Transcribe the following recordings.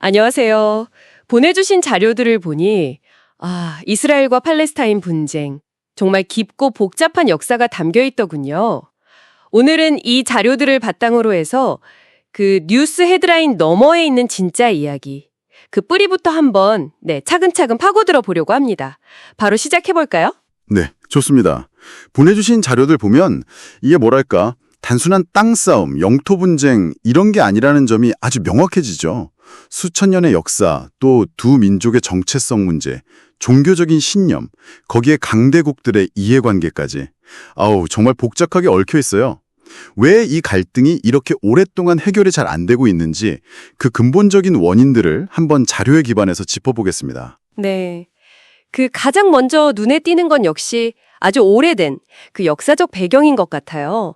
안녕하세요. 보내주신 자료들을 보니, 이스라엘과 팔레스타인 분쟁, 정말 깊고 복잡한 역사가 담겨 있더군요. 오늘은 이 자료들을 바탕으로 해서 그 뉴스 헤드라인 너머에 있는 진짜 이야기, 그 뿌리부터 한번 차근차근 파고들어 보려고 합니다. 바로 시작해볼까요? 네, 좋습니다. 보내주신 자료들 보면 이게 뭐랄까 단순한 땅 싸움, 영토 분쟁 이런 게 아니라는 점이 아주 명확해지죠. 수천 년의 역사, 또 두 민족의 정체성 문제, 종교적인 신념, 거기에 강대국들의 이해관계까지. 정말 복잡하게 얽혀 있어요. 왜 이 갈등이 이렇게 오랫동안 해결이 잘 안 되고 있는지 그 근본적인 원인들을 한번 자료에 기반해서 짚어보겠습니다. 네. 그 가장 먼저 눈에 띄는 건 역시 아주 오래된 그 역사적 배경인 것 같아요.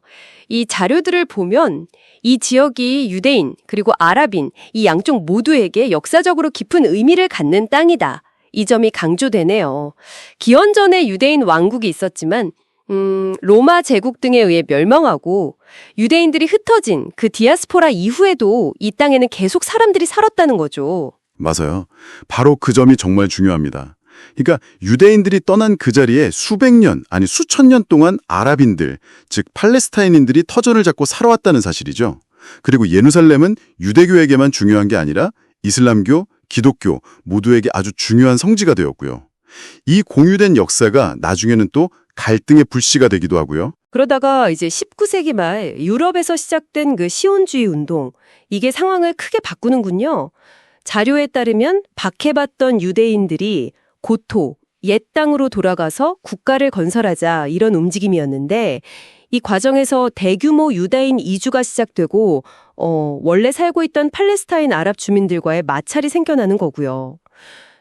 이 자료들을 보면 이 지역이 유대인 그리고 아랍인 이 양쪽 모두에게 역사적으로 깊은 의미를 갖는 땅이다. 이 점이 강조되네요. 기원전에 유대인 왕국이 있었지만 로마 제국 등에 의해 멸망하고 유대인들이 흩어진 그 디아스포라 이후에도 이 땅에는 계속 사람들이 살았다는 거죠. 맞아요. 바로 그 점이 정말 중요합니다. 그러니까 유대인들이 떠난 그 자리에 수백 년, 아니 수천 년 동안 아랍인들, 즉 팔레스타인인들이 터전을 잡고 살아왔다는 사실이죠. 그리고 예루살렘은 유대교에게만 중요한 게 아니라 이슬람교, 기독교 모두에게 아주 중요한 성지가 되었고요. 이 공유된 역사가 나중에는 또 갈등의 불씨가 되기도 하고요. 그러다가 이제 19세기 말 유럽에서 시작된 그 시온주의 운동, 이게 상황을 크게 바꾸는군요. 자료에 따르면 박해받던 유대인들이 고토, 옛 땅으로 돌아가서 국가를 건설하자 이런 움직임이었는데 이 과정에서 대규모 유다인 이주가 시작되고 원래 살고 있던 팔레스타인 아랍 주민들과의 마찰이 생겨나는 거고요.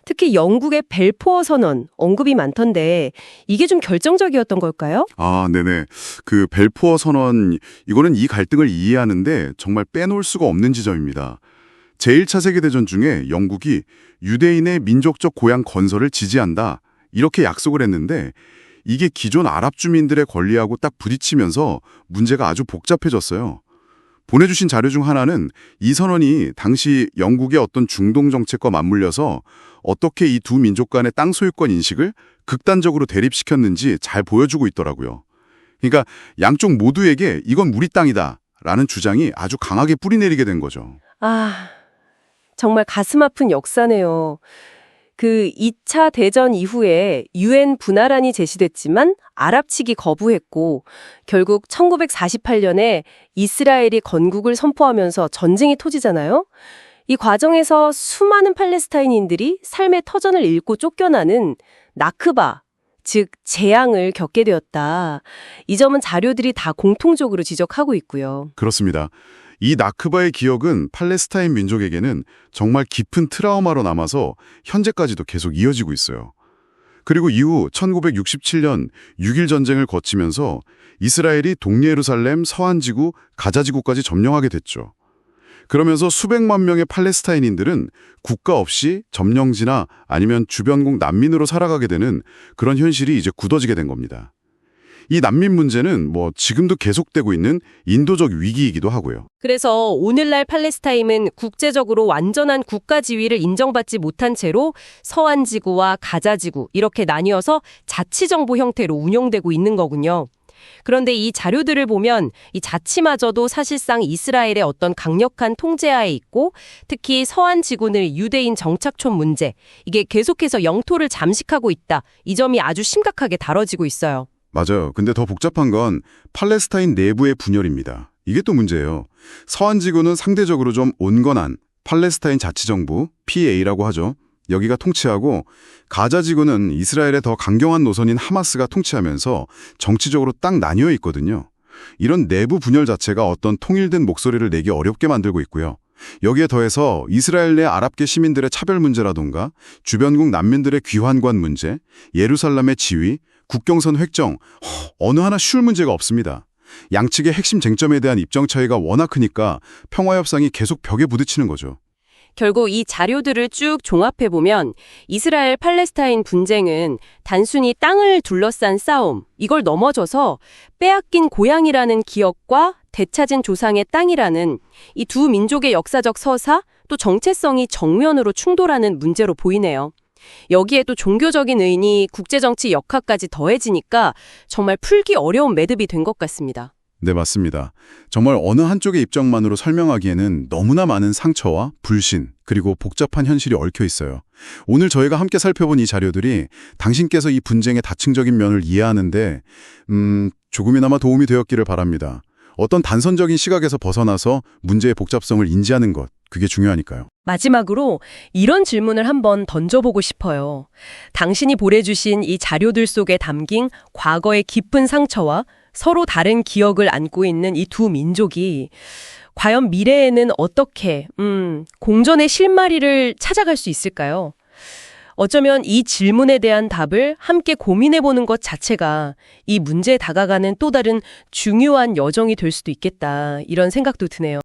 특히 영국의 벨포어 선언 언급이 많던데 이게 좀 결정적이었던 걸까요? 네네. 그 벨포어 선언, 이거는 이 갈등을 이해하는데 정말 빼놓을 수가 없는 지점입니다. 제1차 세계대전 중에 영국이 유대인의 민족적 고향 건설을 지지한다, 이렇게 약속을 했는데 이게 기존 아랍 주민들의 권리하고 딱 부딪히면서 문제가 아주 복잡해졌어요. 보내주신 자료 중 하나는 이 선언이 당시 영국의 어떤 중동 정책과 맞물려서 어떻게 이 두 민족 간의 땅 소유권 인식을 극단적으로 대립시켰는지 잘 보여주고 있더라고요. 그러니까 양쪽 모두에게 이건 우리 땅이다 라는 주장이 아주 강하게 뿌리내리게 된 거죠. 정말 가슴 아픈 역사네요. 그 2차 대전 이후에 유엔 분할안이 제시됐지만 아랍 측이 거부했고 결국 1948년에 이스라엘이 건국을 선포하면서 전쟁이 터지잖아요. 이 과정에서 수많은 팔레스타인인들이 삶의 터전을 잃고 쫓겨나는 나크바, 즉 재앙을 겪게 되었다. 이 점은 자료들이 다 공통적으로 지적하고 있고요. 그렇습니다. 이 나크바의 기억은 팔레스타인 민족에게는 정말 깊은 트라우마로 남아서 현재까지도 계속 이어지고 있어요. 그리고 이후 1967년 6.1 전쟁을 거치면서 이스라엘이 동예루살렘, 서안지구, 가자지구까지 점령하게 됐죠. 그러면서 수백만 명의 팔레스타인인들은 국가 없이 점령지나 아니면 주변국 난민으로 살아가게 되는 그런 현실이 이제 굳어지게 된 겁니다. 이 난민 문제는 지금도 계속되고 있는 인도적 위기이기도 하고요. 그래서 오늘날 팔레스타인은 국제적으로 완전한 국가 지위를 인정받지 못한 채로 서안지구와 가자지구 이렇게 나뉘어서 자치정부 형태로 운영되고 있는 거군요. 그런데 이 자료들을 보면 이 자치마저도 사실상 이스라엘의 어떤 강력한 통제하에 있고 특히 서안지구는 유대인 정착촌 문제, 이게 계속해서 영토를 잠식하고 있다. 이 점이 아주 심각하게 다뤄지고 있어요. 맞아요. 근데 더 복잡한 건 팔레스타인 내부의 분열입니다. 이게 또 문제예요. 서안지구는 상대적으로 좀 온건한 팔레스타인 자치정부, PA라고 하죠. 여기가 통치하고 가자지구는 이스라엘의 더 강경한 노선인 하마스가 통치하면서 정치적으로 딱 나뉘어 있거든요. 이런 내부 분열 자체가 어떤 통일된 목소리를 내기 어렵게 만들고 있고요. 여기에 더해서 이스라엘 내 아랍계 시민들의 차별 문제라던가 주변국 난민들의 귀환관 문제, 예루살렘의 지위, 국경선 획정, 어느 하나 쉬울 문제가 없습니다. 양측의 핵심 쟁점에 대한 입장 차이가 워낙 크니까 평화협상이 계속 벽에 부딪히는 거죠. 결국 이 자료들을 쭉 종합해보면 이스라엘 팔레스타인 분쟁은 단순히 땅을 둘러싼 싸움, 이걸 넘어져서 빼앗긴 고향이라는 기억과 되찾은 조상의 땅이라는 이 두 민족의 역사적 서사, 또 정체성이 정면으로 충돌하는 문제로 보이네요. 여기에 또 종교적인 의인이 국제정치 역학까지 더해지니까 정말 풀기 어려운 매듭이 된 것 같습니다. 네, 맞습니다. 정말 어느 한쪽의 입장만으로 설명하기에는 너무나 많은 상처와 불신, 그리고 복잡한 현실이 얽혀 있어요. 오늘 저희가 함께 살펴본 이 자료들이 당신께서 이 분쟁의 다층적인 면을 이해하는데 조금이나마 도움이 되었기를 바랍니다. 어떤 단선적인 시각에서 벗어나서 문제의 복잡성을 인지하는 것, 그게 중요하니까요. 마지막으로 이런 질문을 한번 던져보고 싶어요. 당신이 보내주신 이 자료들 속에 담긴 과거의 깊은 상처와 서로 다른 기억을 안고 있는 이 두 민족이 과연 미래에는 어떻게 공존의 실마리를 찾아갈 수 있을까요? 어쩌면 이 질문에 대한 답을 함께 고민해보는 것 자체가 이 문제에 다가가는 또 다른 중요한 여정이 될 수도 있겠다, 이런 생각도 드네요.